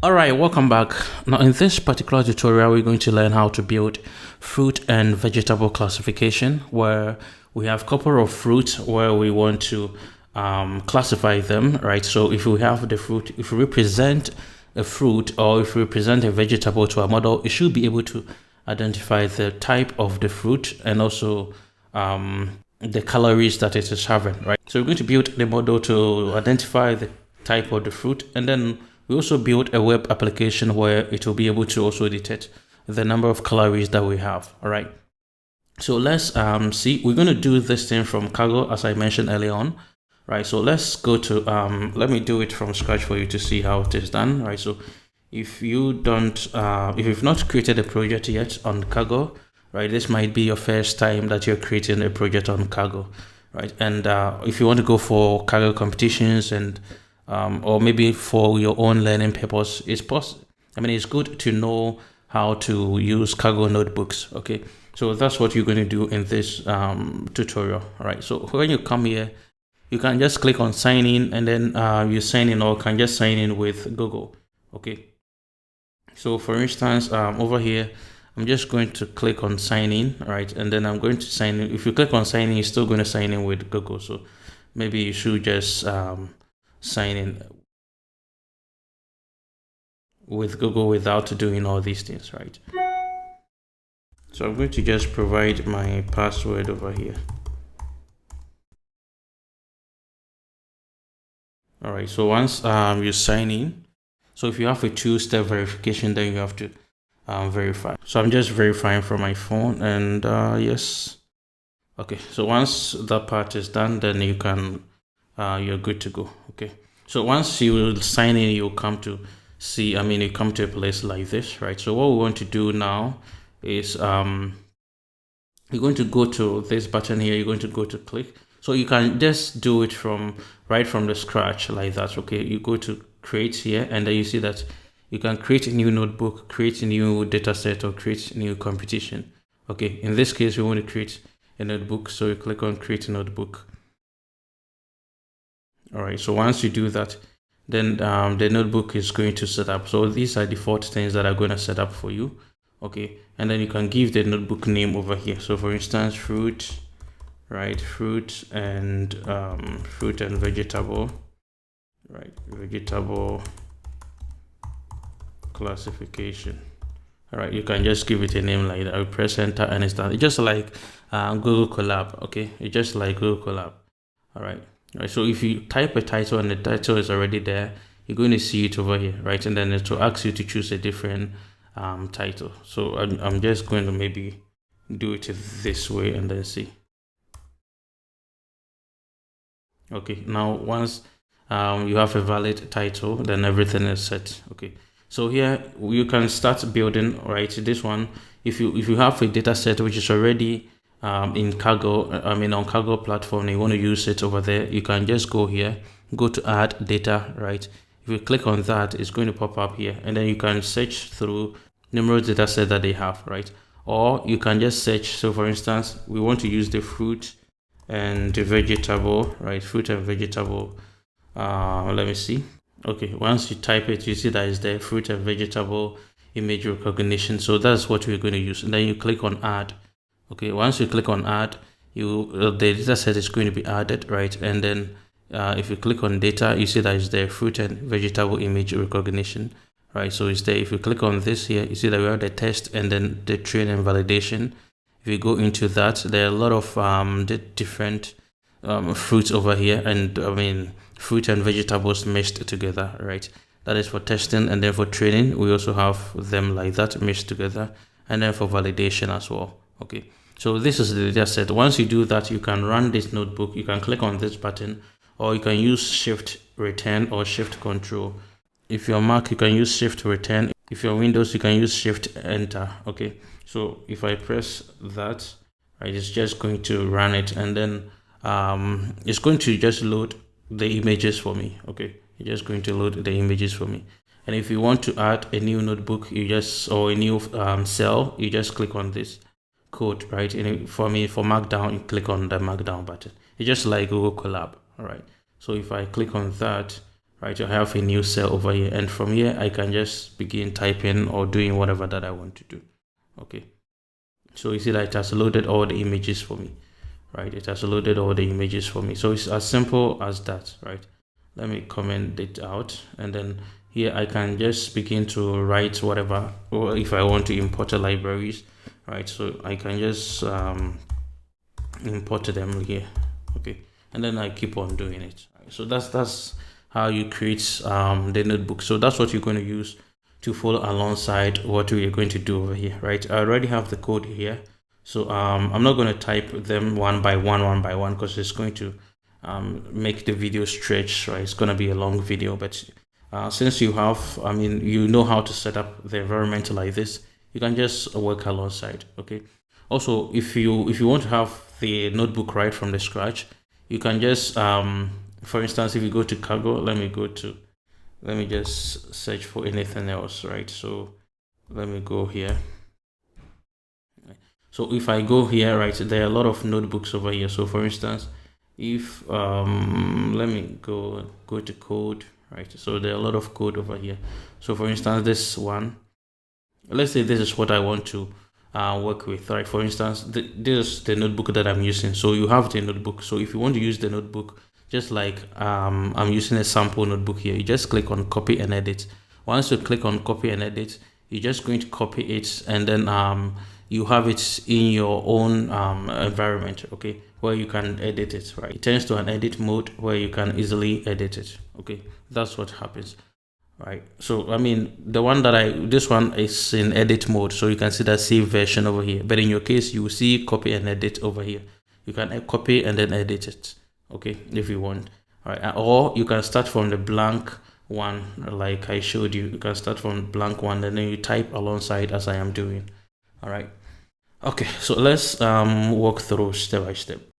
Alright, welcome back. Now in this particular tutorial, we're going to learn how to build fruit and vegetable classification, where we have a couple of fruits where we want to classify them, right? So if we have the fruit, if we represent a fruit or if we represent a vegetable to a model, it should be able to identify the type of the fruit and also the calories that it is having, right? So we're going to build the model to identify the type of the fruit, and then we also built a web application where it will be able to also detect the number of calories that we have. All right. So let's see. We're going to do this thing from Kaggle, as I mentioned earlier on. Right. So let's go to let me do it from scratch for you to see how it is done. Right. So if you don't if you've not created a project yet on Kaggle, right, this might be your first time that you're creating a project on Kaggle, right? And if you want to go for Kaggle competitions and or maybe for your own learning purpose, it's possible. I mean, it's good to know how to use Kaggle notebooks. Okay, so that's what you're going to do in this tutorial. All right, so when you come here, you can just click on sign in, and then you sign in, or can just sign in with Google. Okay, so for instance, over here, I'm just going to click on sign in, right? And then I'm going to sign in. If you click on sign in, you're still going to sign in with Google. So maybe you should just sign in with Google without doing all these things, right? So I'm going to just provide my password over here. All right, so once you sign in, so if you have a two-step verification, then you have to verify. So I'm just verifying from my phone, and yes. Okay, so once that part is done, then you can you're good to go. Okay, so once you sign in, you'll come to see, you come to a place like this, right? So what we want to do now is you're going to go to this button here. You're going to go to click. So you can just do it from right from the scratch like that. Okay, you go to create here, and then you see that you can create a new notebook, create a new data set, or create a new competition. Okay, in this case, we want to create a notebook, so you click on create a notebook. All right, so once you do that, then the notebook is going to set up. So these are default things that are going to set up for you. Okay, and then you can give the notebook name over here. So for instance, fruit, right? Fruit and vegetable, right? Vegetable classification. All right, you can just give it a name like that. I will press enter, and it's done. It's just like Google Colab. Okay, it's just like Google Colab. All right. Right, so if you type a title and the title is already there, you're going to see it over here, right? And then it will ask you to choose a different title. So I'm just going to maybe do it this way and then see. Okay, now once you have a valid title, then everything is set. Okay, so here you can start building, right? This one, if you have a data set which is already in Kaggle, on Kaggle platform, and you want to use it over there, you can just go here, go to add data, right? If you click on that, it's going to pop up here, and then you can search through numerous data sets that they have, right? Or you can just search. So for instance, we want to use the fruit and the vegetable, right? Fruit and vegetable. Let me see. Okay, once you type it, you see that is there, fruit and vegetable image recognition. So that's what we're going to use, and then you click on add. Okay, once you click on add, the data set is going to be added, right? And then if you click on data, you see that is there, fruit and vegetable image recognition, right? So it's there. If you click on this here, you see that we have the test and then the train and validation. If you go into that, there are a lot of the different fruits over here, and fruit and vegetables meshed together, right? That is for testing, and then for training, we also have them like that meshed together, and then for validation as well. Okay, so this is the data set. Once you do that, you can run this notebook. You can click on this button, or you can use shift return or shift control. If you're Mac, you can use shift return. If you're Windows, you can use shift enter. Okay, so if I press that, right, it's just going to run it, and then it's going to just load the images for me. Okay, it's just going to load the images for me. And if you want to add a new notebook, or a new cell, you just click on this code, right? And for me, for Markdown, you click on the Markdown button. It's just like Google Colab. All right, so if I click on that, right? I have a new cell over here, and from here I can just begin typing or doing whatever that I want to do. Okay, so you see that it has loaded all the images for me, right? It has loaded all the images for me. So it's as simple as that, right? Let me comment it out, and then here I can just begin to write whatever, or if I want to import the libraries, right? So I can just import them here. Okay, and then I keep on doing it. So that's how you create the notebook. So that's what you're going to use to follow alongside what we're going to do over here, right? I already have the code here, so I'm not going to type them one by one because it's going to make the video stretch, right? It's going to be a long video, but since you have, you know how to set up the environment like this, you can just work alongside. Okay, also if you want to have the notebook right from the scratch, you can just for instance, if you go to cargo, let me just search for anything else, right? So let me go here. So if I go here, right, there are a lot of notebooks over here. So for instance, if let me go to code, right? So there are a lot of code over here. So for instance, this one, let's say this is what I want to work with, right? For instance, this is the notebook that I'm using. So you have the notebook. So if you want to use the notebook, just like I'm using a sample notebook here, you just click on copy and edit. Once you click on copy and edit, you're just going to copy it, and then you have it in your own environment, okay, where you can edit it, right? It turns to an edit mode where you can easily edit it. Okay, that's what happens, right? So the one that this one is in edit mode, so you can see that save version over here, but in your case you will see copy and edit over here. You can copy and then edit it, okay, if you want. All right, or you can start from the blank one, like I showed you. You can start from blank one and then you type alongside as I am doing. All right, okay, so let's walk through step by step.